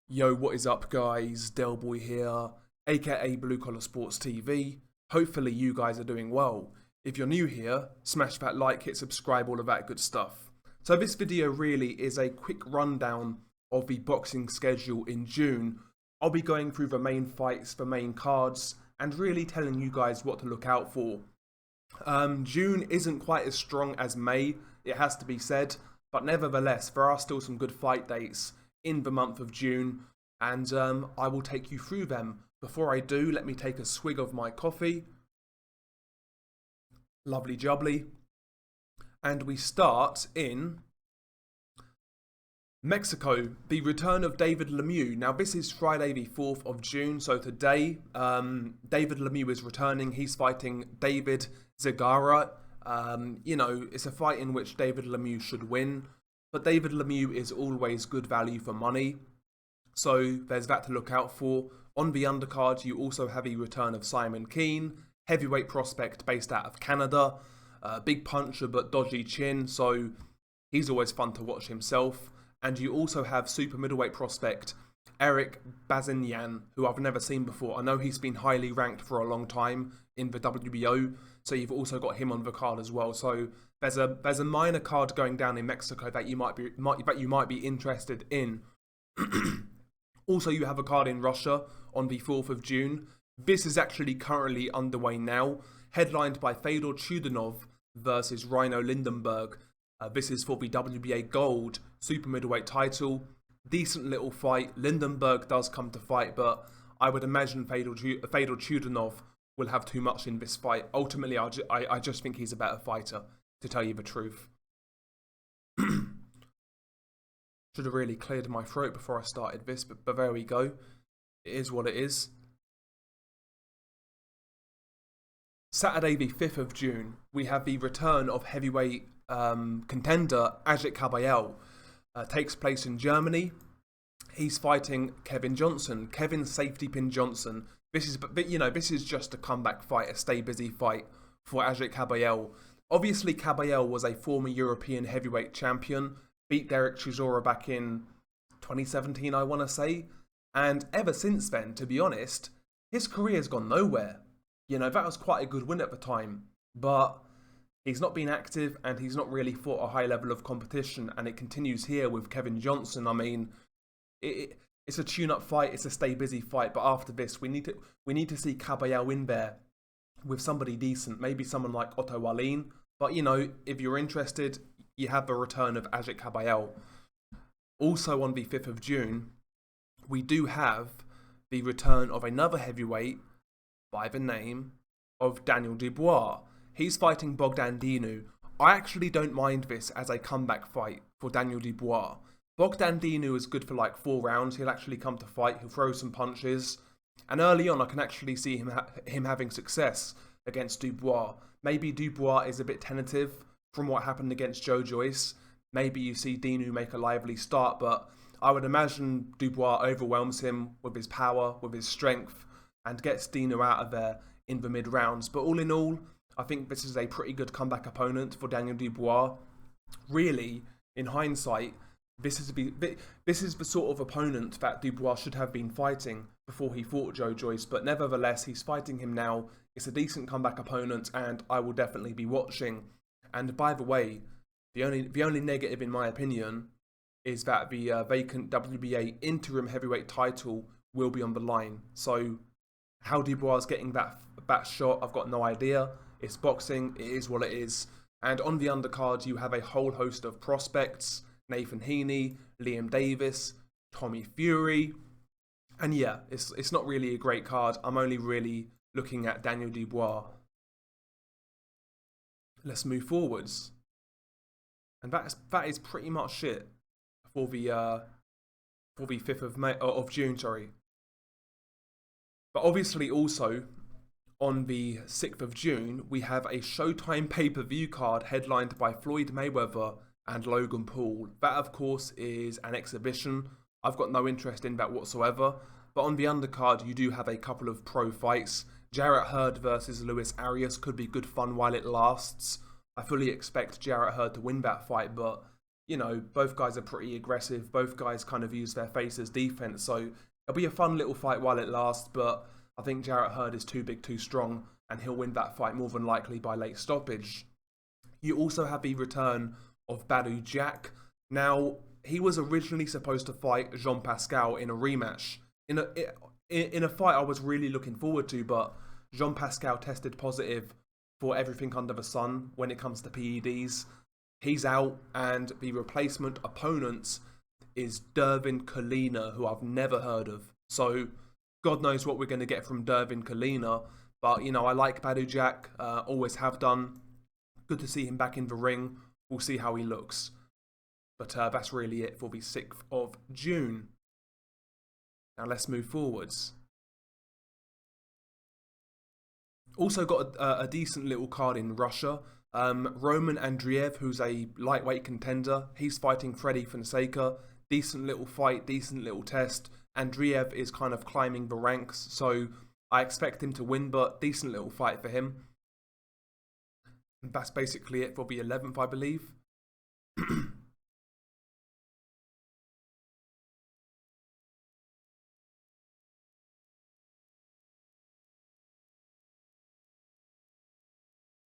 Yo, what is up, guys? Delboy here, aka Blue Collar Sports TV. Hopefully, you guys are doing well. If you're new here, smash that like, hit subscribe, all of that good stuff. So, this video really is a quick rundown of the boxing schedule in June. I'll be going through the main fights, the main cards, and really telling you guys what to look out for. June isn't quite as strong as May, it has to be said, but nevertheless, there are still some good fight dates in the month of June, and I will take you through them. Before I do, let me take a swig of my coffee. Lovely jubbly. And we start in Mexico, the return of David Lemieux. Now, this is Friday the 4th of June, so today, David Lemieux is returning. He's fighting David Zagara. It's a fight in which David Lemieux should win, but David Lemieux is always good value for money, so there's that to look out for. On the undercard, you also have a return of Simon Keane, heavyweight prospect based out of Canada, big puncher but dodgy chin, so he's always fun to watch himself. And you also have super middleweight prospect Eric Bazinian, who I've never seen before. I know he's been highly ranked for a long time in the WBO, so you've also got him on the card as well. So there's a minor card going down in Mexico that you might be interested in. Also, you have a card in Russia on the 4th of June. This is actually currently underway now, headlined by Fedor Chudanov versus Rhino Lindenberg. This is for the WBA Gold Super Middleweight title. Decent little fight. Lindenberg does come to fight, but I would imagine Fedor Chudanov will have too much in this fight. Ultimately, I just think he's a better fighter, to tell you the truth. Should have really cleared my throat before I started this, but there we go. It is what it is. Saturday the 5th of June, we have the return of heavyweight contender Ajit Kabayel. Takes place in Germany. He's fighting Kevin Johnson, Kevin Safety Pin Johnson. This is just a comeback fight, a stay busy fight for Ajit Kabayel. Obviously, Kabayel was a former European heavyweight champion, beat Derek Chisora back in 2017, I want to say, and ever since then, to be honest, his career has gone nowhere. That was quite a good win at the time, but he's not been active and he's not really fought a high level of competition, and it continues here with Kevin Johnson. I mean, it's a tune-up fight, it's a stay-busy fight, but after this, we need to see Kabayel in there with somebody decent, maybe someone like Otto Wallin. But, if you're interested, you have the return of Ajit Kabayel. Also on the 5th of June, we do have the return of another heavyweight by the name of Daniel Dubois. He's fighting Bogdan Dinu. I actually don't mind this as a comeback fight for Daniel Dubois. Bogdan Dinu is good for like 4 rounds. He'll actually come to fight. He'll throw some punches. And early on, I can actually see him having success against Dubois. Maybe Dubois is a bit tentative from what happened against Joe Joyce. Maybe you see Dinu make a lively start, but I would imagine Dubois overwhelms him with his power, with his strength, and gets Dinu out of there in the mid-rounds. But all in all, I think this is a pretty good comeback opponent for Daniel Dubois. Really, in hindsight, this is the sort of opponent that Dubois should have been fighting before he fought Joe Joyce, but nevertheless, he's fighting him now. It's a decent comeback opponent, and I will definitely be watching. And by the way, the only negative, in my opinion, is that the vacant WBA interim heavyweight title will be on the line. So, how Dubois is getting that shot, I've got no idea. It's boxing, it is what it is. And on the undercard, you have a whole host of prospects: Nathan Huni, Liam Davis, Tommy Fury. And yeah, it's not really a great card. I'm only really looking at Daniel Dubois. Let's move forwards. And that is pretty much it for the 5th of June, sorry. But obviously also on the 6th of June, we have a Showtime pay-per-view card headlined by Floyd Mayweather and Logan Paul. That, of course, is an exhibition. I've got no interest in that whatsoever. But on the undercard, you do have a couple of pro fights. Jarrett Hurd versus Luis Arias could be good fun while it lasts. I fully expect Jarrett Hurd to win that fight, but you know, both guys are pretty aggressive. Both guys kind of use their face as defense. So it'll be a fun little fight while it lasts. But I think Jarrett Hurd is too big, too strong, and he'll win that fight more than likely by late stoppage. You also have the return of Badou Jack. Now, he was originally supposed to fight Jean Pascal in a rematch. In a fight I was really looking forward to, but Jean Pascal tested positive for everything under the sun when it comes to PEDs. He's out, and the replacement opponent is Dervin Colina, who I've never heard of. So, God knows what we're going to get from Dervin Colina. But, you know, I like Badou Jack, always have done. Good to see him back in the ring. We'll see how he looks. But that's really it for the 6th of June. Now let's move forwards. Also got a decent little card in Russia. Roman Andreev, who's a lightweight contender. He's fighting Freddy Fonseca. Decent little fight, decent little test. Andreev is kind of climbing the ranks, so I expect him to win, but decent little fight for him. And that's basically it for the 11th, I believe.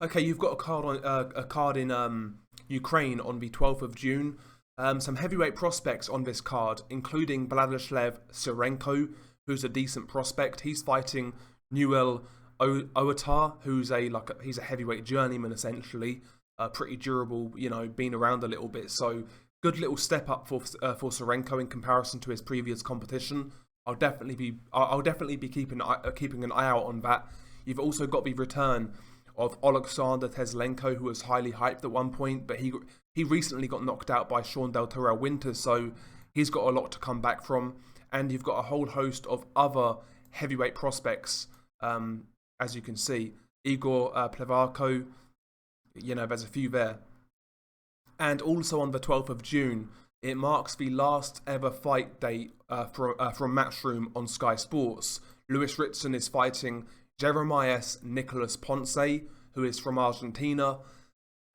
Okay, you've got a card in Ukraine on the 12th of June. Some heavyweight prospects on this card, including Vladislav Serenko, who's a decent prospect. He's fighting Newell Oatar, who's he's a heavyweight journeyman essentially, pretty durable. You know, been around a little bit. So good little step up for Serenko in comparison to his previous competition. I'll definitely be keeping an eye out on that. You've also got the return of Alexander Teslenko, who was highly hyped at one point, but he recently got knocked out by Sean Del Toro Winters, so he's got a lot to come back from. And you've got a whole host of other heavyweight prospects, as you can see. Igor Plevarko, you know, there's a few there. And also on the 12th of June, it marks the last ever fight date from Matchroom on Sky Sports. Lewis Ritson is fighting Jeremias Nicolas Ponce, who is from Argentina.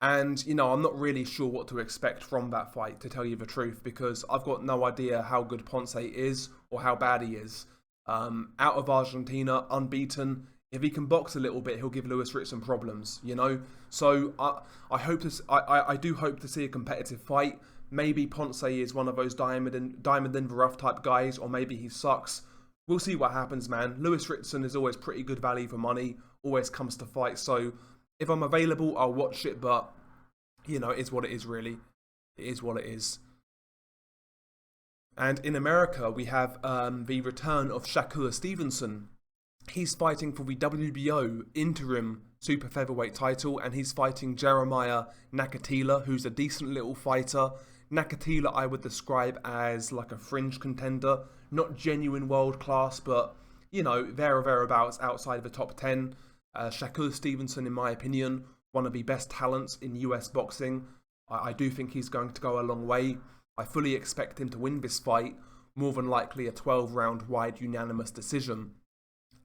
And, you know, I'm not really sure what to expect from that fight, to tell you the truth, because I've got no idea how good Ponce is or how bad he is. Out of Argentina, unbeaten. If he can box a little bit, he'll give Lewis Ritson problems, you know? So I do hope to see a competitive fight. Maybe Ponce is one of those diamond in the rough type guys, or maybe he sucks. We'll see what happens, man. Lewis Ritson is always pretty good value for money, always comes to fight. So if I'm available, I'll watch it, but, you know, it is what it is, really. It is what it is. And in America, we have the return of Shakur Stevenson. He's fighting for the WBO interim super featherweight title, and he's fighting Jeremiah Nakatila, who's a decent little fighter. Nakatila I would describe as like a fringe contender, not genuine world class, but, you know, there or thereabouts outside of the top 10. Shakur Stevenson, in my opinion, one of the best talents in US boxing. I do think he's going to go a long way. I fully expect him to win this fight, more than likely a 12-round wide unanimous decision.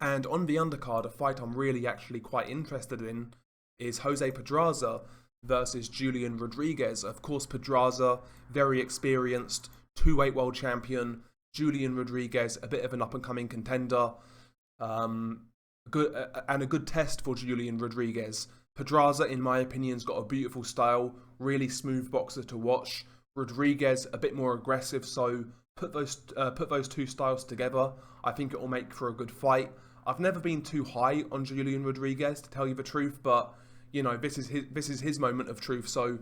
And on the undercard, a fight I'm really actually quite interested in is Jose Pedraza versus Julian Rodriguez. Of course, Pedraza, very experienced, two-weight world champion. Julian Rodriguez, a bit of an up-and-coming contender. A good test for Julian Rodriguez. Pedraza, in my opinion, has got a beautiful style, really smooth boxer to watch. Rodriguez, a bit more aggressive, so put those two styles together. I think it will make for a good fight. I've never been too high on Julian Rodriguez, to tell you the truth, but, you know, this is his moment of truth, so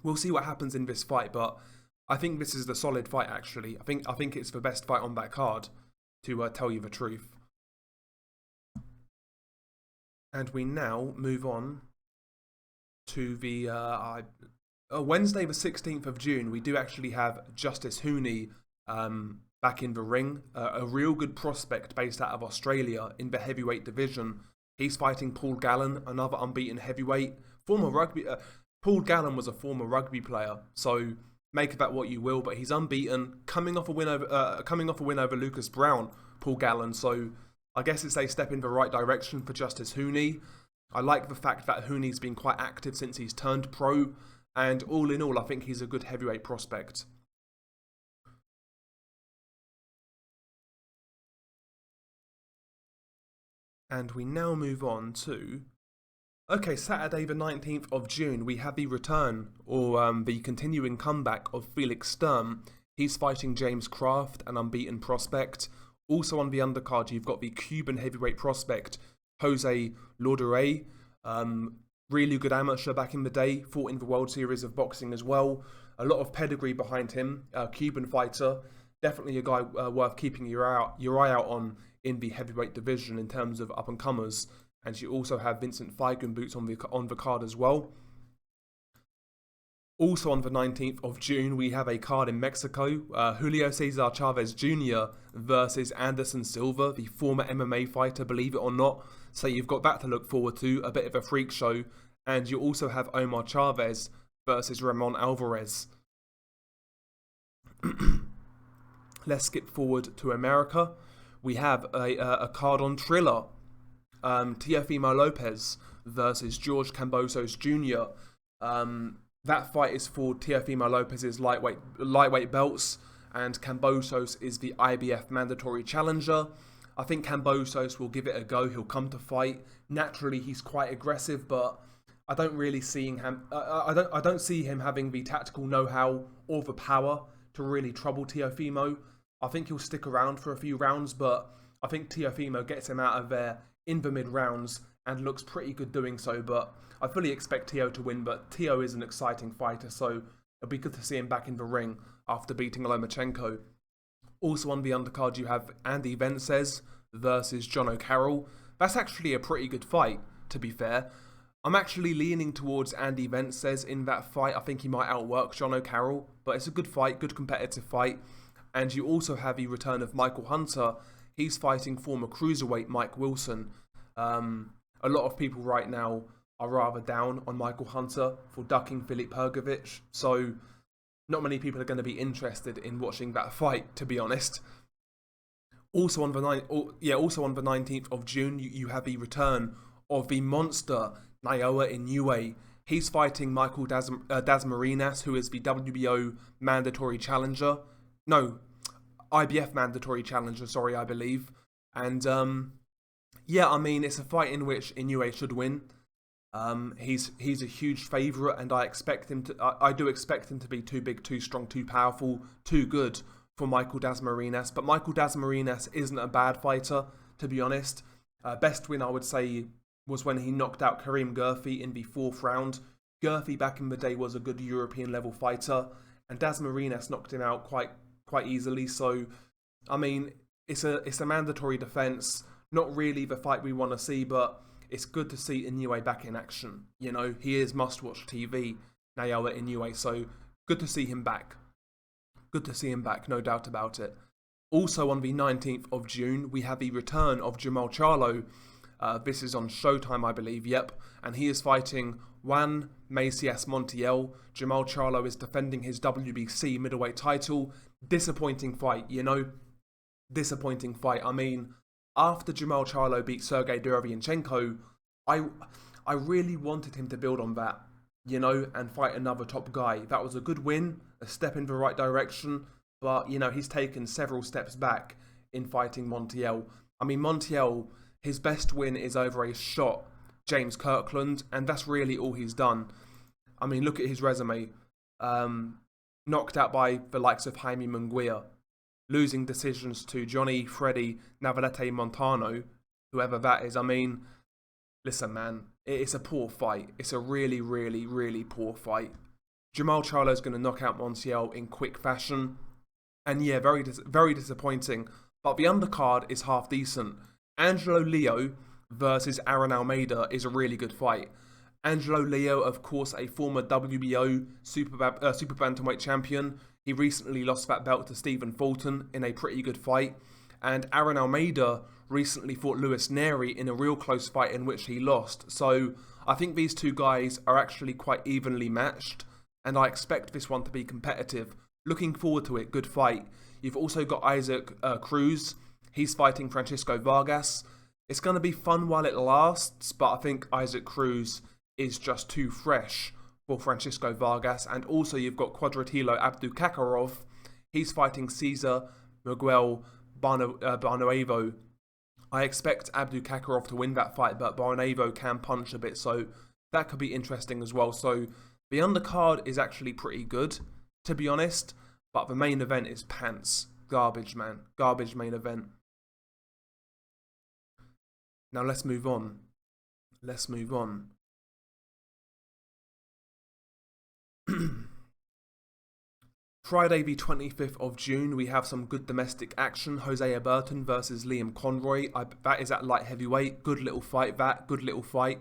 we'll see what happens in this fight. But I think this is the solid fight, actually. I think it's the best fight on that card, to tell you the truth. And we now move on to the Wednesday the 16th of June. We do actually have Justice Huni back in the ring, a real good prospect based out of Australia in the heavyweight division. He's fighting Paul Gallen, another unbeaten heavyweight. Paul Gallen was a former rugby player, so make of that what you will. But he's unbeaten, coming off a win over Lucas Brown. Paul Gallen, so I guess it's a step in the right direction for Justice Huni. I like the fact that Huni's been quite active since he's turned pro. And all in all, I think he's a good heavyweight prospect. And we now move on to... Okay, Saturday the 19th of June, we have the return, or the continuing comeback of Felix Sturm. He's fighting James Kraft, an unbeaten prospect. Also on the undercard, you've got the Cuban heavyweight prospect, Jose Lauderay. Really good amateur back in the day, fought in the World Series of Boxing as well. A lot of pedigree behind him, Cuban fighter. Definitely a guy worth keeping your eye out on in the heavyweight division in terms of up-and-comers. And you also have Vincent Feigenbutz on the card as well. Also on the 19th of June, we have a card in Mexico. Julio Cesar Chavez Jr. versus Anderson Silva, the former MMA fighter, believe it or not. So you've got that to look forward to, a bit of a freak show. And you also have Omar Chavez versus Ramon Alvarez. Let's skip forward to America. We have a card on Triller. Teofimo Lopez versus George Kambosos Jr. That fight is for Teofimo Lopez's lightweight belts, and Kambosos is the IBF mandatory challenger. I think Kambosos will give it a go. He'll come to fight. Naturally, he's quite aggressive, but I don't really see him. I don't see him having the tactical know-how or the power to really trouble Teofimo. I think he'll stick around for a few rounds, but I think Teofimo gets him out of there in the mid-rounds and looks pretty good doing so. But I fully expect Teo to win, but Teo is an exciting fighter, so it'll be good to see him back in the ring after beating Lomachenko. Also on the undercard, you have Andy Vences versus John O'Carroll. That's actually a pretty good fight, to be fair. I'm actually leaning towards Andy Vences in that fight. I think he might outwork John O'Carroll, but it's a good fight, good competitive fight. And you also have the return of Michael Hunter. He's fighting former cruiserweight Mike Wilson. A lot of people right now are rather down on Michael Hunter for ducking Filip Hrgović, so not many people are going to be interested in watching that fight, to be honest. Also on the 19th of June, you have the return of the monster Naoya Inoue. He's fighting Michael Dasmariñas, who is the WBO mandatory challenger. No, IBF mandatory challenger, sorry, I believe. And yeah, I mean, it's a fight in which Inoue should win. He's a huge favourite, and I do expect him to be too big, too strong, too powerful, too good for Michael Dasmariñas. But Michael Dasmariñas isn't a bad fighter, to be honest. Best win, I would say, was when he knocked out Karim Gurfi in the 4th round. Gurfi back in the day was a good European level fighter, and Dasmariñas knocked him out quite easily. So, I mean, it's a mandatory defence. Not really the fight we want to see, but it's good to see Inoue back in action. You know, he is must-watch TV, Naoya Inoue, so good to see him back. Good to see him back, no doubt about it. Also on the 19th of June, we have the return of Jermall Charlo. This is on Showtime, I believe, yep. And he is fighting Juan Macias Montiel. Jermall Charlo is defending his WBC middleweight title. Disappointing fight, you know? Disappointing fight. I mean, after Jermall Charlo beat Sergey Derevyanchenko, I really wanted him to build on that, you know, and fight another top guy. That was a good win, a step in the right direction, but, you know, he's taken several steps back in fighting Montiel. I mean, Montiel, his best win is over a shot James Kirkland, and that's really all he's done. I mean, look at his resume. Knocked out by the likes of Jaime Munguia, losing decisions to Johnny, Freddy, Navarrete Montano, whoever that is. I mean, listen, man, it's a poor fight. It's a really, really, really poor fight. Jermall Charlo's going to knock out Montiel in quick fashion. And yeah, very disappointing. But the undercard is half decent. Angelo Leo versus Aaron Almeida is a really good fight. Angelo Leo, of course, a former WBO super bantamweight champion. He recently lost that belt to Stephen Fulton in a pretty good fight. And Aaron Almeida recently fought Luis Neri in a real close fight in which he lost. So I think these two guys are actually quite evenly matched, and I expect this one to be competitive. Looking forward to it, good fight. You've also got Isaac Cruz. He's fighting Francisco Vargas. It's going to be fun while it lasts, but I think Isaac Cruz is just too fresh for Francisco Vargas. And also you've got Quadratilo Abdukakarov. He's fighting Cesar Miguel Barnuevo. I expect Abdukakarov to win that fight, but Barnuevo can punch a bit, so that could be interesting as well. So the undercard is actually pretty good, to be honest, but the main event is pants. Garbage, man. Garbage main event. Now let's move on. Let's move on. Friday the 25th of June, we have some good domestic action. Jose Burton versus Liam Conroy. That is at light heavyweight. Good little fight, that. Good little fight.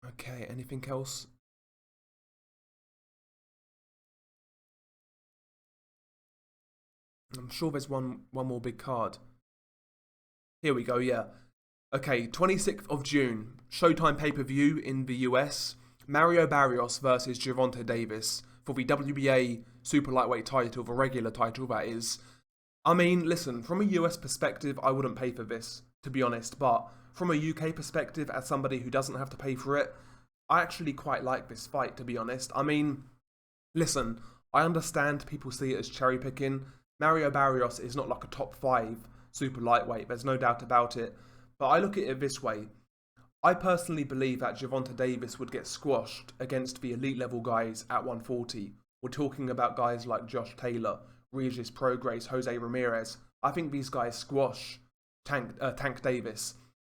Okay, anything else? I'm sure there's one more big card. Here we go, yeah. Okay, 26th of June, Showtime pay-per-view in the US. Mario Barrios versus Gervonta Davis for the WBA super lightweight title, the regular title that is. I mean, listen, from a US perspective, I wouldn't pay for this, to be honest, but from a UK perspective, as somebody who doesn't have to pay for it, I actually quite like this fight, to be honest. I mean, listen, I understand people see it as cherry picking. Mario Barrios is not like a top 5 super lightweight, there's no doubt about it, but I look at it this way. I personally believe that Gervonta Davis would get squashed against the elite level guys at 140. We're talking about guys like Josh Taylor, Regis Prograis, Jose Ramirez. I think these guys squash Tank Davis.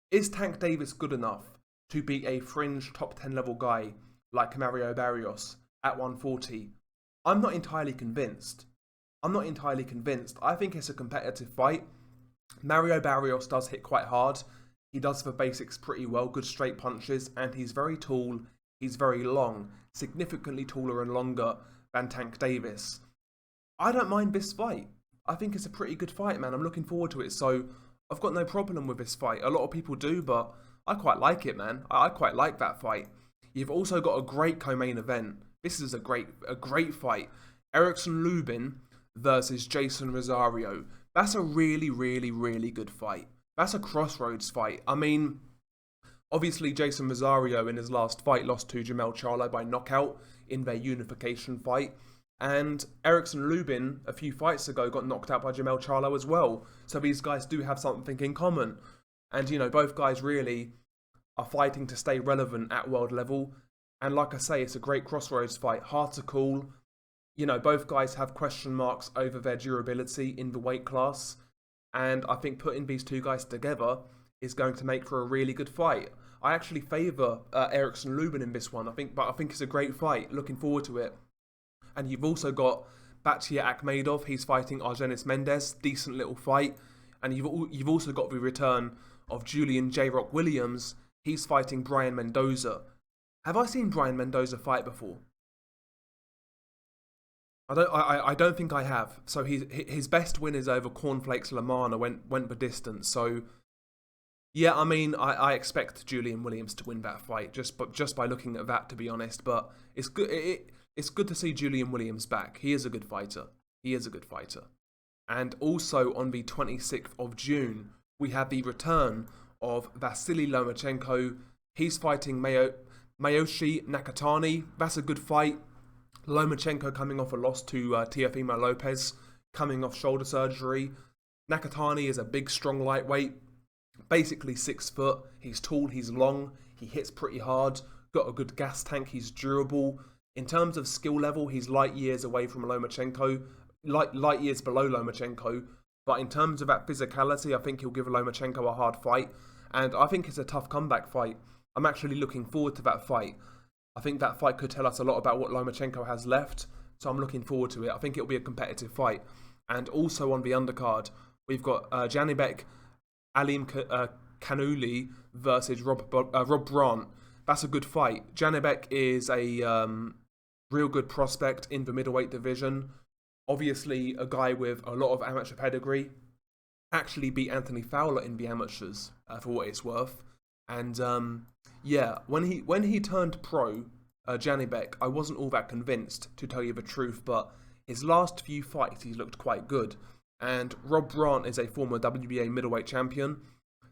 Is Tank Davis good enough to beat a fringe top 10 level guy like Mario Barrios at 140? I'm not entirely convinced. I think it's a competitive fight. Mario Barrios does hit quite hard. He does the basics pretty well, good straight punches, and he's very tall, he's very long, significantly taller and longer than Tank Davis. I don't mind this fight. I think it's a pretty good fight, man. I'm looking forward to it, so I've got no problem with this fight. A lot of people do, but I quite like it, man. I quite like that fight. You've also got a great co-main event. This is a great fight. Erickson Lubin versus Jason Rosario. That's a really, really, really good fight. That's a crossroads fight. I mean, obviously Jason Rosario in his last fight lost to Jamel Charlo by knockout in their unification fight. And Erickson Lubin, a few fights ago, got knocked out by Jamel Charlo as well. So these guys do have something in common. And, you know, both guys really are fighting to stay relevant at world level. And like I say, it's a great crossroads fight. Hard to call. You know, both guys have question marks over their durability in the weight class. And I think putting these two guys together is going to make for a really good fight. I actually favour Erickson Lubin in this one. I think it's a great fight. Looking forward to it. And you've also got Batia Akhmedov. He's fighting Argenis Mendez. Decent little fight. And you've also got the return of Julian J. Rock Williams. He's fighting Brian Mendoza. Have I seen Brian Mendoza fight before? I don't think I have. So his best win is over Cornflakes Lamana, went the distance. So yeah, I mean, I expect Julian Williams to win that fight just by looking at that, to be honest. But it's good. It's good to see Julian Williams back. He is a good fighter. And also on the 26th of June, we have the return of Vasily Lomachenko. He's fighting Mayoshi Nakatani. That's a good fight. Lomachenko coming off a loss to Teofimo Lopez, coming off shoulder surgery. Nakatani is a big, strong lightweight, basically 6 foot. He's tall, he's long, he hits pretty hard, got a good gas tank, he's durable. In terms of skill level, he's light years away from Lomachenko, light years below Lomachenko. But in terms of that physicality, I think he'll give Lomachenko a hard fight. And I think it's a tough comeback fight. I'm actually looking forward to that fight. I think that fight could tell us a lot about what Lomachenko has left, so I'm looking forward to it. I think it'll be a competitive fight. And also on the undercard, we've got Janibek Alim Kanuli versus Rob Brandt. That's a good fight. Janibek is a real good prospect in the middleweight division. Obviously, a guy with a lot of amateur pedigree. Actually beat Anthony Fowler in the amateurs, for what it's worth. And yeah, when he turned pro, Janibek, I wasn't all that convinced, to tell you the truth, but his last few fights, he's looked quite good. And Rob Brandt is a former WBA middleweight champion,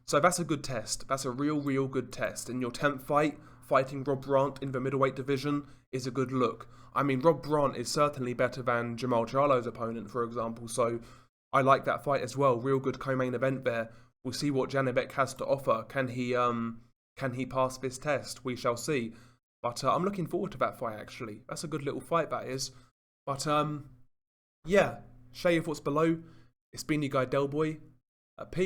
So that's a good test. That's a real good test. In your 10th fight, fighting Rob Grant in the middleweight division is a good look. I mean, Rob Grant is certainly better than Jamal Charlo's opponent, for example, so I like that fight as well. Real good co-main event there. We'll see what Janibek has to offer. Can he pass this test? We shall see. But I'm looking forward to that fight, actually. That's a good little fight, that is. But, yeah, share your thoughts below. It's been your guy, Delboy. Peace.